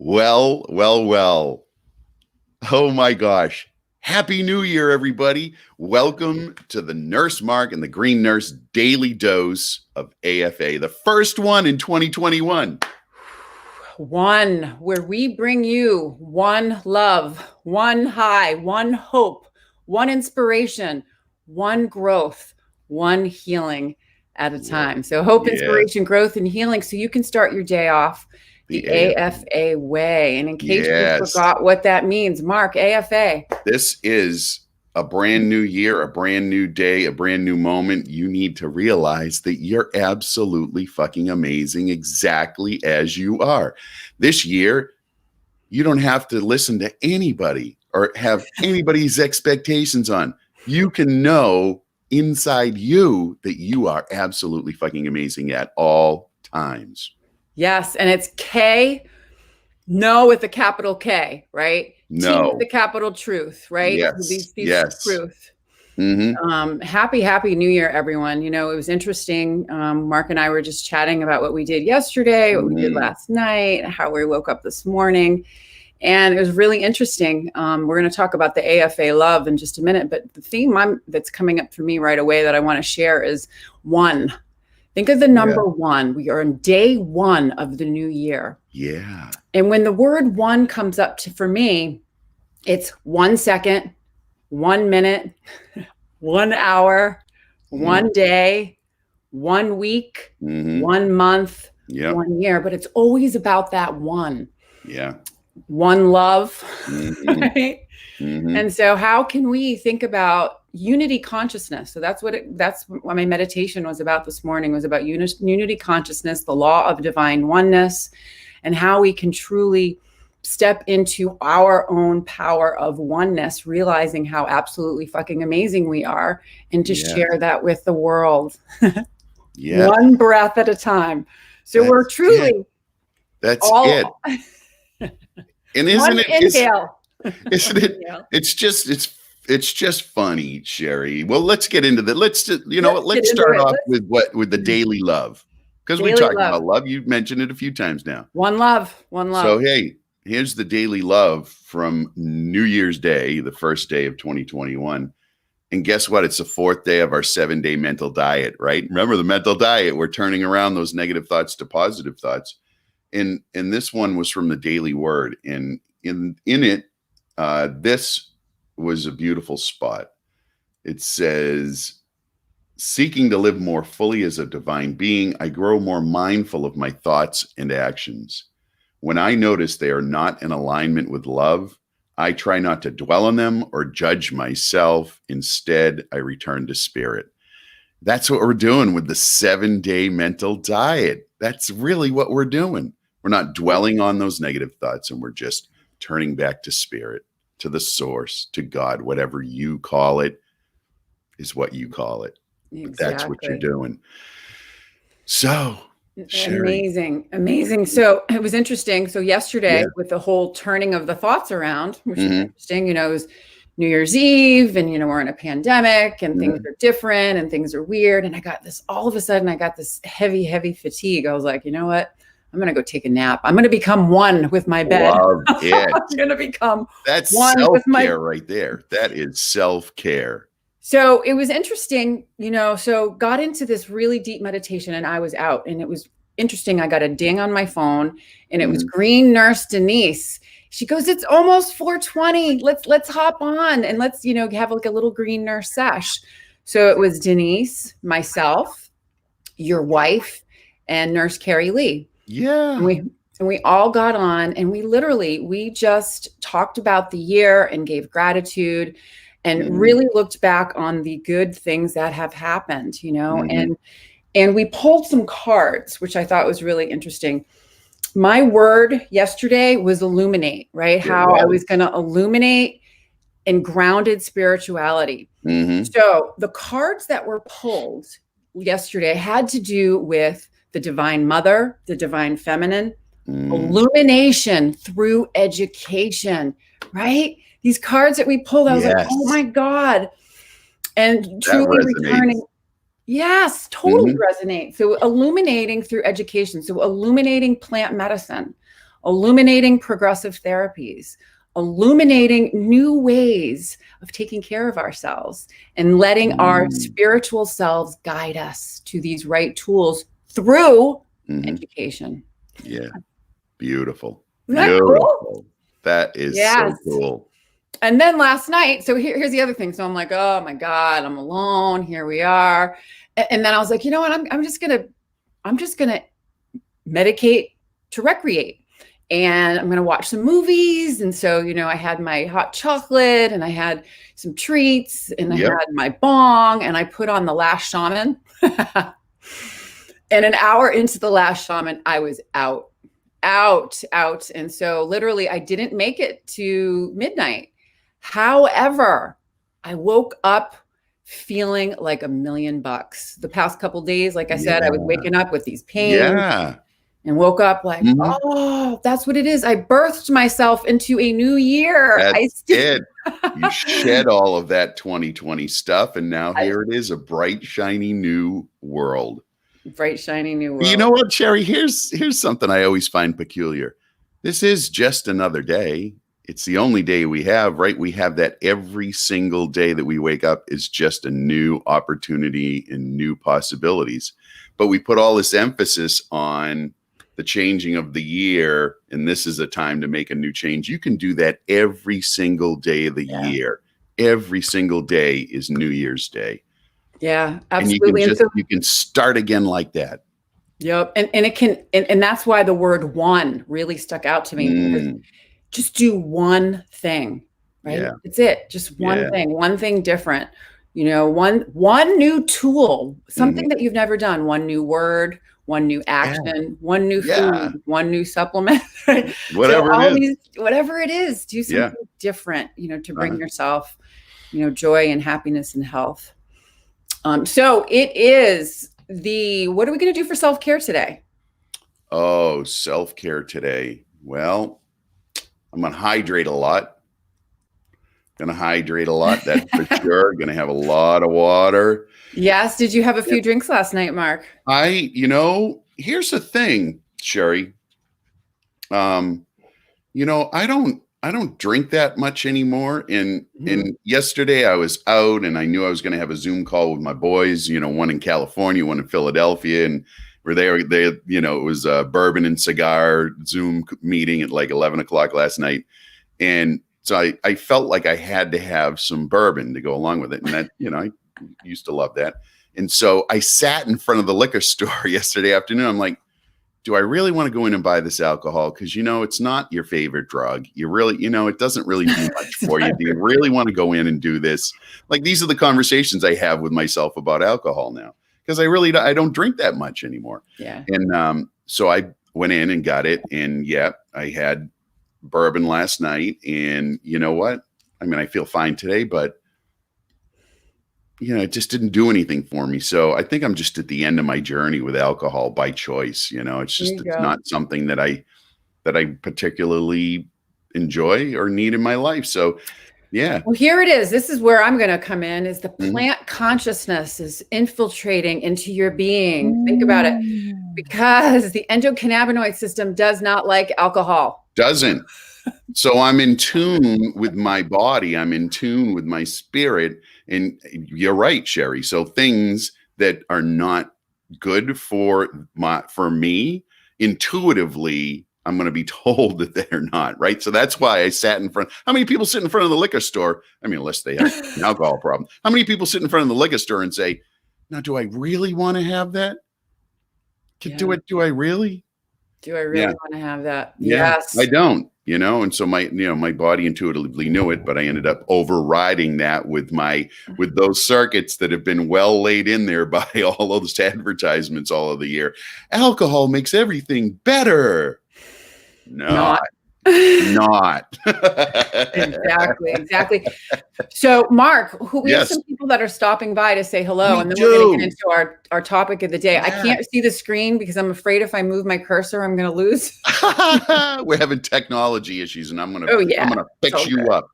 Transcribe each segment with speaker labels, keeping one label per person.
Speaker 1: Well, well, well. Oh my gosh. Happy New Year, everybody. Welcome to the Nurse Mark and the Green Nurse Daily Dose of AFA, the first one in 2021.
Speaker 2: One, where we bring you one love, one high, one hope, one inspiration, one growth, one healing at a time. So hope, inspiration, growth, and healing so you can start your day off the AFA way. And in case you forgot what that means, Mark, AFA.
Speaker 1: This is a brand new year, a brand new day, a brand new moment. You need to realize that you're absolutely fucking amazing exactly as you are. This year, you don't have to listen to anybody or have anybody's expectations on. You can know inside you that you are absolutely fucking amazing at all times.
Speaker 2: Yes, and it's K, no with a capital K, right?
Speaker 1: No.
Speaker 2: T with the capital truth, right?
Speaker 1: Yes.
Speaker 2: Yes. Truth.
Speaker 1: Mm-hmm.
Speaker 2: Happy New Year, everyone. You know, it was interesting. Mark and I were just chatting about what we did yesterday, what we did last night, how we woke up this morning. And it was really interesting. We're going to talk about the AFALOVE in just a minute, but the theme that's coming up for me right away that I want to share is one. Think of the number one. We are on day one of the new year.
Speaker 1: Yeah.
Speaker 2: And when the word one comes up for me, it's 1 second, 1 minute, 1 hour, 1 day, 1 week, 1 month, 1 year. But it's always about that one.
Speaker 1: Yeah.
Speaker 2: One love, right? And so how can we think about unity consciousness? So that's what my meditation was about this morning, was about unity consciousness, the law of divine oneness, and how we can truly step into our own power of oneness, realizing how absolutely fucking amazing we are, and to share that with the world. One breath at a time. So we're truly
Speaker 1: it. And isn't it?
Speaker 2: Inhale.
Speaker 1: Isn't it? It's just funny, Sherry. Well, let's get into that. Let's start off with the daily love, because we're talking about love. You've mentioned it a few times now.
Speaker 2: One love. So
Speaker 1: hey, here's the daily love from New Year's Day, the first day of 2021. And guess what? It's the fourth day of our 7-day mental diet, right? Remember the mental diet? We're turning around those negative thoughts to positive thoughts. And this one was from the Daily Word. And in it, this was a beautiful spot. It says, seeking to live more fully as a divine being, I grow more mindful of my thoughts and actions. When I notice they are not in alignment with love, I try not to dwell on them or judge myself. Instead, I return to spirit. That's what we're doing with the 7-day mental diet. That's really what we're doing. We're not dwelling on those negative thoughts, and we're just turning back to spirit, to the source, to God. Whatever you call it is what you call it. Exactly. That's what you're doing. So, Sherry.
Speaker 2: Amazing. So it was interesting. So yesterday with the whole turning of the thoughts around, which is interesting, it was New Year's Eve, and, we're in a pandemic, and things are different and things are weird. And all of a sudden I got this heavy fatigue. I was like, you know what? I'm going to go take a nap. I'm going to become one with my bed.
Speaker 1: Love it.
Speaker 2: I'm going to become
Speaker 1: That's
Speaker 2: one
Speaker 1: self-care right there. That is self-care.
Speaker 2: So it was interesting, so got into this really deep meditation, and I was out, and it was interesting. I got a ding on my phone, and it was Green Nurse Denise. She goes, it's almost 4:20. Let's hop on and let's, have like a little Green Nurse sesh. So it was Denise, myself, your wife, and Nurse Carrie Lee.
Speaker 1: Yeah.
Speaker 2: And we all got on, and we just talked about the year and gave gratitude and really looked back on the good things that have happened, and we pulled some cards, which I thought was really interesting. My word yesterday was illuminate, right? How I was going to illuminate and grounded spirituality. So the cards that were pulled yesterday had to do with the divine mother, the divine feminine, illumination through education, right? These cards that we pulled, I was like, oh my God. And truly returning. Yes, totally resonate. So illuminating through education. So illuminating plant medicine, illuminating progressive therapies, illuminating new ways of taking care of ourselves, and letting our spiritual selves guide us to these right tools through education.
Speaker 1: Yeah. Beautiful.
Speaker 2: Isn't that
Speaker 1: Beautiful.
Speaker 2: cool?
Speaker 1: That is so cool.
Speaker 2: And then last night, so here's the other thing. So I'm like, oh my God, I'm alone. Here we are. And then I was like, you know what? I'm just gonna medicate to recreate. And I'm gonna watch some movies. And so, I had my hot chocolate and I had some treats and I had my bong and I put on The Last Shaman. And an hour into The Last Shaman, I was out. And so literally I didn't make it to midnight. However, I woke up feeling like $1 million. The past couple of days, like I said, I was waking up with these pains and woke up like, oh, that's what it is. I birthed myself into a new year.
Speaker 1: That's it. You shed all of that 2020 stuff. And now here it is, a bright, shiny new world.
Speaker 2: Bright, shiny new world.
Speaker 1: You know what, Sherry? Here's something I always find peculiar. This is just another day. It's the only day we have, right? We have that every single day that we wake up is just a new opportunity and new possibilities. But we put all this emphasis on the changing of the year, and this is a time to make a new change. You can do that every single day of the year. Every single day is New Year's Day.
Speaker 2: Yeah, absolutely.
Speaker 1: And you can start again like that.
Speaker 2: Yep. And it can, and that's why the word one really stuck out to me, because just do one thing, right?
Speaker 1: Yeah.
Speaker 2: It's it. Just one thing different, one new tool, something that you've never done, one new word, one new action, one new food, one new supplement, right?
Speaker 1: Whatever
Speaker 2: it is, do something different, to bring yourself, joy and happiness and health. So it is what are we going to do for self-care today?
Speaker 1: Oh, self-care today. Well, I'm going to hydrate a lot. That's for sure. Going to have a lot of water.
Speaker 2: Yes. Did you have a few drinks last night, Mark?
Speaker 1: Here's the thing, Sherry. I don't drink that much anymore. And yesterday I was out and I knew I was going to have a Zoom call with my boys, one in California, one in Philadelphia. And we're there, it was a bourbon and cigar Zoom meeting at like 11 o'clock last night. And so I felt like I had to have some bourbon to go along with it. And that, I used to love that. And so I sat in front of the liquor store yesterday afternoon. I'm like, do I really want to go in and buy this alcohol? Because, it's not your favorite drug. You really, it doesn't really do much for you. Do you really want to go in and do this? Like, these are the conversations I have with myself about alcohol now, because I don't drink that much anymore.
Speaker 2: Yeah.
Speaker 1: And so I went in and got it. And I had bourbon last night. And you know what? I mean, I feel fine today, but it just didn't do anything for me. So I think I'm just at the end of my journey with alcohol by choice. It's not something that I particularly enjoy or need in my life. So, yeah.
Speaker 2: Well, here it is. This is where I'm going to come in, is the plant consciousness is infiltrating into your being. Think about it, because the endocannabinoid system does not like alcohol.
Speaker 1: Doesn't. So I'm in tune with my body. I'm in tune with my spirit. And you're right, Sherry. So things that are not good for me, intuitively, I'm going to be told that they're not, right? So that's why I sat in front. How many people sit in front of the liquor store? I mean, unless they have an alcohol problem. How many people sit in front of the liquor store and say, now, do I really want to have that? Do I really?
Speaker 2: Do I really want to have that?
Speaker 1: Yeah,
Speaker 2: Yes.
Speaker 1: I don't. And so my body intuitively knew it, but I ended up overriding that with those circuits that have been well laid in there by all those advertisements all of the year. Alcohol makes everything better. Not.
Speaker 2: Exactly. So, Mark, we have some people that are stopping by to say hello, and then we're going to get into our topic of the day. I can't see the screen because I'm afraid if I move my cursor, I'm going to lose.
Speaker 1: We're having technology issues, and I'm going to fix you up.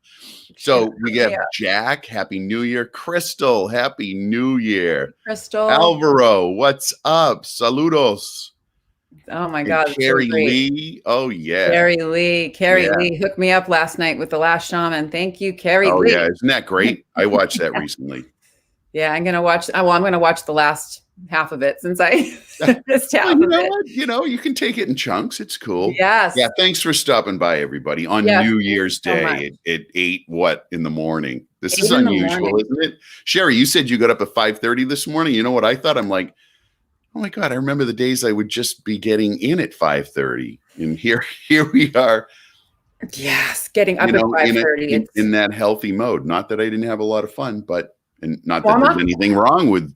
Speaker 1: So we have Jack, Happy New Year. Crystal, Happy New Year.
Speaker 2: Crystal.
Speaker 1: Alvaro, what's up? Saludos.
Speaker 2: Oh my
Speaker 1: And
Speaker 2: God, it's so
Speaker 1: Carrie
Speaker 2: great.
Speaker 1: Lee. Oh yeah.
Speaker 2: Carrie
Speaker 1: Yeah.
Speaker 2: Lee hooked me up last night with The Last Shaman. Thank you, Carrie
Speaker 1: Oh yeah.
Speaker 2: Lee.
Speaker 1: Isn't that great? I watched that recently.
Speaker 2: Yeah, I'm gonna watch. Oh, well, I'm gonna watch the last half of it since I missed
Speaker 1: Well,
Speaker 2: half
Speaker 1: you
Speaker 2: of
Speaker 1: know
Speaker 2: it.
Speaker 1: what? You can take it in chunks. It's cool.
Speaker 2: Yes,
Speaker 1: Yeah. Thanks for stopping by, everybody, on
Speaker 2: yes.
Speaker 1: New
Speaker 2: Thank you
Speaker 1: Year's
Speaker 2: so much.
Speaker 1: Day at 8 what in the morning. This is
Speaker 2: 8 in the morning.
Speaker 1: unusual, isn't it? Sherry, you said you got up at 5:30 this morning. You know what I thought? I'm like, oh my God, I remember the days I would just be getting in at 5:30. And here we are,
Speaker 2: Yes, getting up at 5:30.
Speaker 1: in that healthy mode. Not that I didn't have a lot of fun, and not
Speaker 2: Well,
Speaker 1: that there's anything wrong with,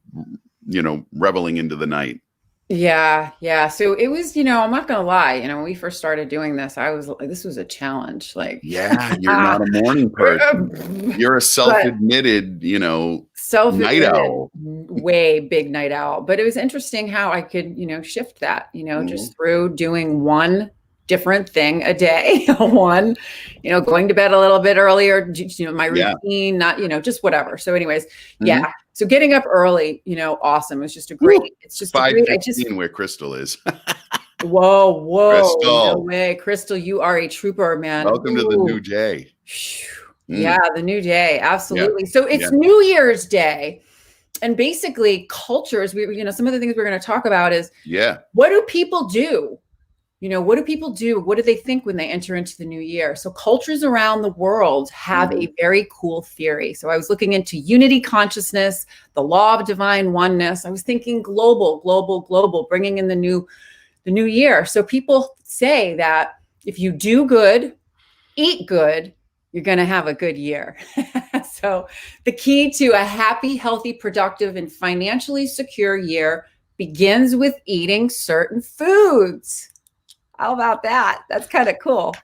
Speaker 1: reveling into the night.
Speaker 2: yeah. So it was, I'm not gonna lie. When we first started doing this, this was a challenge. Like,
Speaker 1: Yeah, you're not a morning person. You're a self-admitted, night
Speaker 2: self-admitted
Speaker 1: owl.
Speaker 2: way big night owl. But it was interesting how I could, shift that, just through doing one different thing a day. One, going to bed a little bit earlier, my routine, not, just whatever. So anyways, yeah. So getting up early, awesome. It's just a great, I just,
Speaker 1: where Crystal is.
Speaker 2: whoa.
Speaker 1: Crystal.
Speaker 2: No way. Crystal, you are a trooper, man.
Speaker 1: Welcome to the new day.
Speaker 2: Yeah, the new day. Absolutely.
Speaker 1: Yeah.
Speaker 2: So it's New Year's Day. And basically cultures, some of the things we're going to talk about is, what do people do? What do people do? What do they think when they enter into the new year? So cultures around the world have a very cool theory. So I was looking into unity consciousness, the law of divine oneness. I was thinking global, bringing in the new year. So people say that if you do good, eat good, you're going to have a good year. So the key to a happy, healthy, productive, and financially secure year begins with eating certain foods. How about that? That's kind of cool,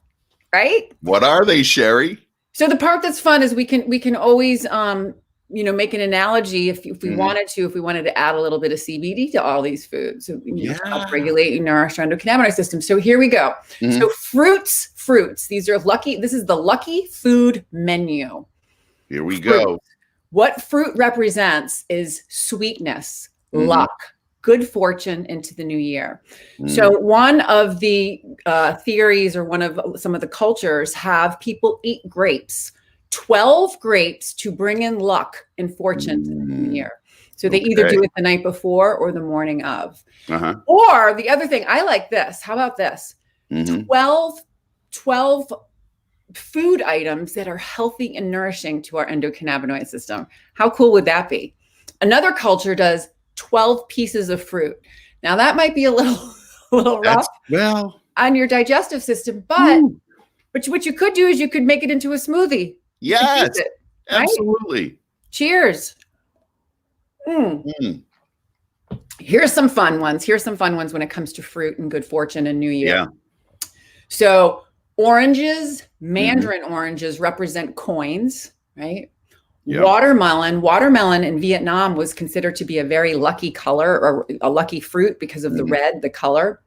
Speaker 2: right?
Speaker 1: What are they, Sherry?
Speaker 2: So the part that's fun is we can always make an analogy if we wanted to add a little bit of CBD to all these foods, so help regulate and nourish our endocannabinoid system. So here we go. So fruits. This is the lucky food menu.
Speaker 1: Here we go.
Speaker 2: What fruit represents is sweetness, luck, good fortune into the new year. So one of the theories, or one of some of the cultures, have people eat grapes, 12 grapes, to bring in luck and fortune to the new year. So they either do it the night before or the morning of. Or the other thing, I like this. How about this? 12 food items that are healthy and nourishing to our endocannabinoid system. How cool would that be? Another culture does 12 pieces of fruit. Now that might be a little rough on your digestive system, but what you could do is you could make it into a smoothie.
Speaker 1: Yes, absolutely.
Speaker 2: Cheers. Here's some fun ones. When it comes to fruit and good fortune and new year. So oranges, mandarin oranges represent coins, right? Watermelon in Vietnam was considered to be a very lucky color, or a lucky fruit, because of the red, the color.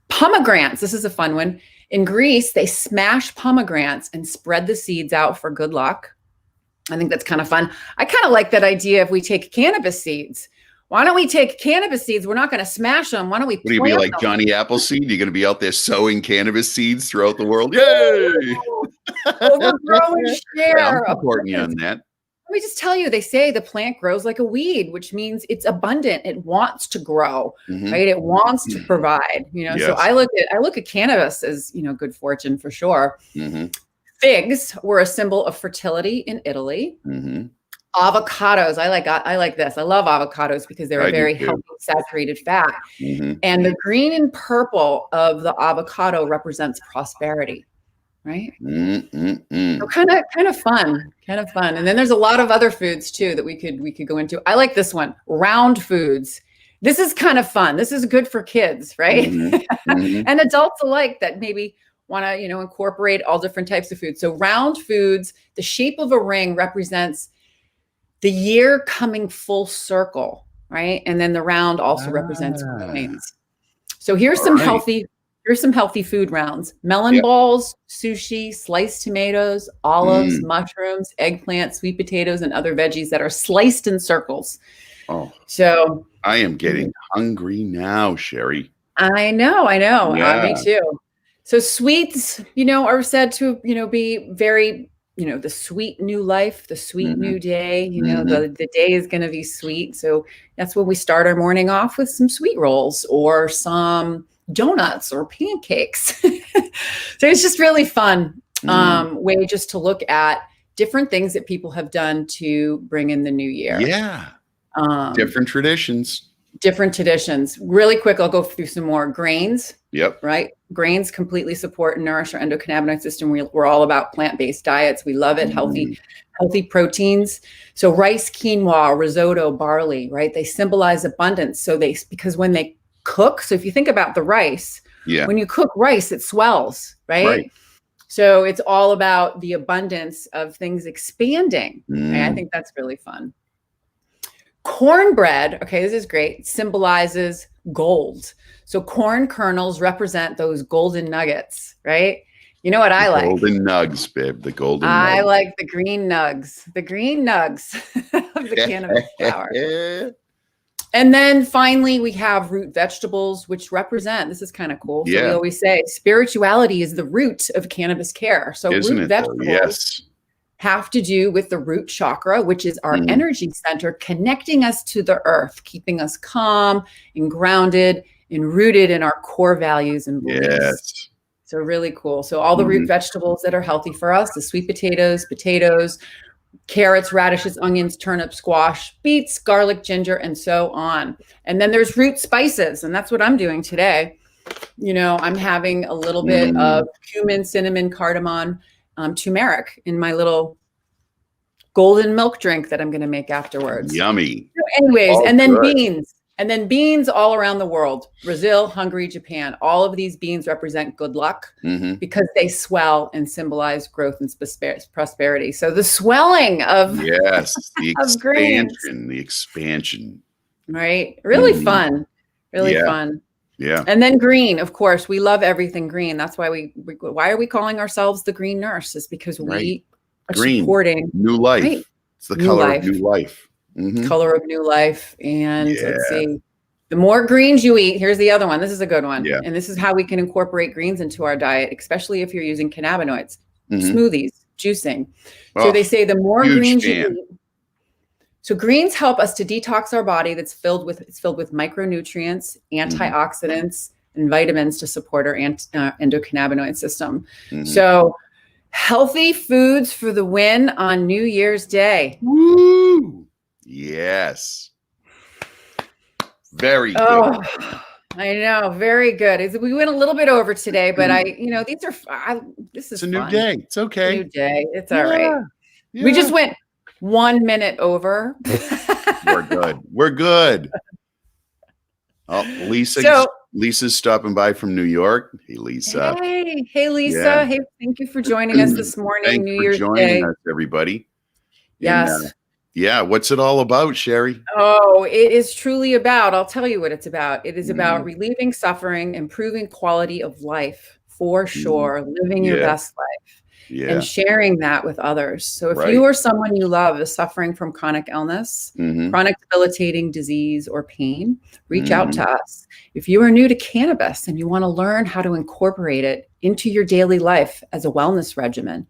Speaker 2: Pomegranates, this is a fun one. In Greece, they smash pomegranates and spread the seeds out for good luck. I think that's kind of fun. I kind of like that idea. If we take cannabis seeds, why don't we take cannabis seeds? We're not going to smash them. Why don't we
Speaker 1: What, are you be like them? Johnny Appleseed? You're going to be out there sowing cannabis seeds throughout the world. Yay!
Speaker 2: Overgrow and share.
Speaker 1: I'm supporting you on that.
Speaker 2: Let me just tell you, they say the plant grows like a weed, which means it's abundant. It wants to grow, right? It wants to provide, So I look at cannabis as, good fortune for sure. Figs were a symbol of fertility in Italy. Avocados. I like this. I love avocados because they're a very healthy, saturated fat. And the green and purple of the avocado represents prosperity, right? So kind of fun. And then there's a lot of other foods too that we could go into. I like this one, round foods. This is kind of fun. This is good for kids, right? And adults alike that maybe want to, incorporate all different types of foods. So round foods, the shape of a ring represents the year coming full circle, right? And then the round also represents coins. So here's some healthy food rounds: melon balls, sushi, sliced tomatoes, olives, mushrooms, eggplant, sweet potatoes, and other veggies that are sliced in circles. So
Speaker 1: I am getting hungry now, Sherry.
Speaker 2: I know. Me
Speaker 1: Yeah.
Speaker 2: too. So sweets, are said to, be very, the sweet new life, the sweet
Speaker 1: Hmm.
Speaker 2: new day,
Speaker 1: Hmm.
Speaker 2: the day is going to be sweet. So that's when we start our morning off with some sweet rolls or some donuts or pancakes. So it's just really fun way just to look at different things that people have done to bring in the new year.
Speaker 1: Yeah.
Speaker 2: Um,
Speaker 1: Different traditions.
Speaker 2: Different traditions. Really quick, I'll go through some more. Grains,
Speaker 1: Yep.
Speaker 2: right? Grains completely support and nourish our endocannabinoid system. We're all about plant-based diets. We love it. Healthy proteins. So rice, quinoa, risotto, barley, right? They symbolize abundance. Because when they cook, so if you think about the rice,
Speaker 1: Yeah.
Speaker 2: when you cook rice, it swells, right? So it's all about the abundance of things expanding. Right? I think that's really fun. Cornbread, okay, this is great, symbolizes gold. So corn kernels represent those golden nuggets, right? You know what I like?
Speaker 1: Golden nugs, babe. The golden
Speaker 2: I
Speaker 1: nugs.
Speaker 2: like the green nugs of the cannabis flower. And then finally, we have root vegetables, which represent, this is kind of cool. So we always say spirituality is the root of cannabis care. So
Speaker 1: Isn't
Speaker 2: root
Speaker 1: it,
Speaker 2: vegetables
Speaker 1: yes.
Speaker 2: have to do with the root chakra, which is our energy center, connecting us to the earth, keeping us calm and grounded and rooted in our core values and beliefs.
Speaker 1: Yes.
Speaker 2: So really cool. So all the root vegetables that are healthy for us, the sweet potatoes, carrots, radishes, onions, turnips, squash, beets, garlic, ginger, and so on. And then there's root spices, and that's what I'm doing today. I'm having a little bit of cumin, cinnamon, cardamom, turmeric in my little golden milk drink that I'm going to make afterwards.
Speaker 1: Yummy.
Speaker 2: So anyways, and then beans all around the world, Brazil, Hungary, Japan, all of these beans represent good luck because they swell and symbolize growth and prosperity. So the swelling of,
Speaker 1: the expansion,
Speaker 2: right? Really fun, fun.
Speaker 1: Yeah.
Speaker 2: And then green, of course, we love everything green. That's why why are we calling ourselves the green nurse? Is because we are supporting
Speaker 1: new life.
Speaker 2: Right.
Speaker 1: It's the color of new life.
Speaker 2: Color of new life. And let's see, the more greens you eat, here's the other one. This is a good one.
Speaker 1: Yeah.
Speaker 2: And this is how we can incorporate greens into our diet, especially if you're using cannabinoids, smoothies, juicing. So they say the more greens you eat. So greens help us to detox our body it's filled with micronutrients, antioxidants, and vitamins to support our endocannabinoid system. So healthy foods for the win on New Year's Day.
Speaker 1: Woo! Yes. Very good.
Speaker 2: Oh, I know. Very good. We went a little bit over today, but this is
Speaker 1: a new
Speaker 2: fun.
Speaker 1: day. It's okay.
Speaker 2: New day. It's all right. Yeah. We just went 1 minute over.
Speaker 1: We're good. Oh, Lisa's stopping by from New York. Hey, Lisa.
Speaker 2: Hey, Lisa. Yeah. Hey, thank you for joining us this morning.
Speaker 1: Thanks
Speaker 2: New
Speaker 1: for
Speaker 2: Year's
Speaker 1: joining
Speaker 2: Day.
Speaker 1: us, everybody.
Speaker 2: Yes.
Speaker 1: And, what's it all about, Sherry?
Speaker 2: Oh, it is truly about, I'll tell you what it's about. It is about relieving suffering, improving quality of life, for sure, living your best life. And sharing that with others. So if you or someone you love is suffering from chronic illness, chronic debilitating disease or pain, reach out to us. If you are new to cannabis and you want to learn how to incorporate it into your daily life as a wellness regimen,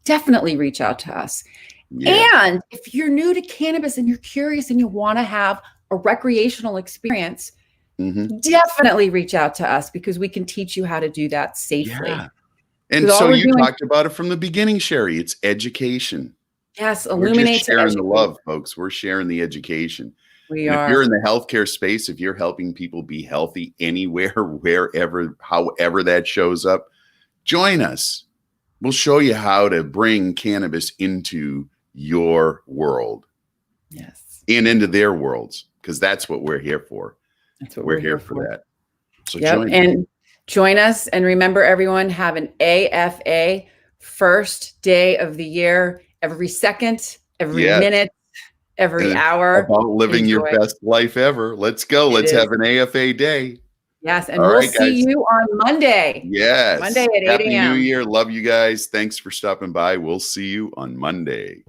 Speaker 2: definitely reach out to us. And if you're new to cannabis and you're curious and you want to have a recreational experience, definitely reach out to us because we can teach you how to do that safely.
Speaker 1: And so you talked about it from the beginning, Sherry. It's education.
Speaker 2: Yes, illuminate.
Speaker 1: We're just sharing the love, folks. We're sharing the education.
Speaker 2: We are.
Speaker 1: If you're in the healthcare space, if you're helping people be healthy anywhere, wherever, however that shows up, join us. We'll show you how to bring cannabis into your world.
Speaker 2: Yes.
Speaker 1: And into their worlds, because that's what we're here for.
Speaker 2: That's what
Speaker 1: we're here for that. So
Speaker 2: join us. And remember, everyone, have an AFA first day of the year, every second, every minute, every hour.
Speaker 1: About living your best life ever. Let's go. Let's have an AFA day.
Speaker 2: Yes. And we'll see you on Monday.
Speaker 1: Yes.
Speaker 2: Monday at 8 a.m.
Speaker 1: Happy New Year. Love you guys. Thanks for stopping by. We'll see you on Monday.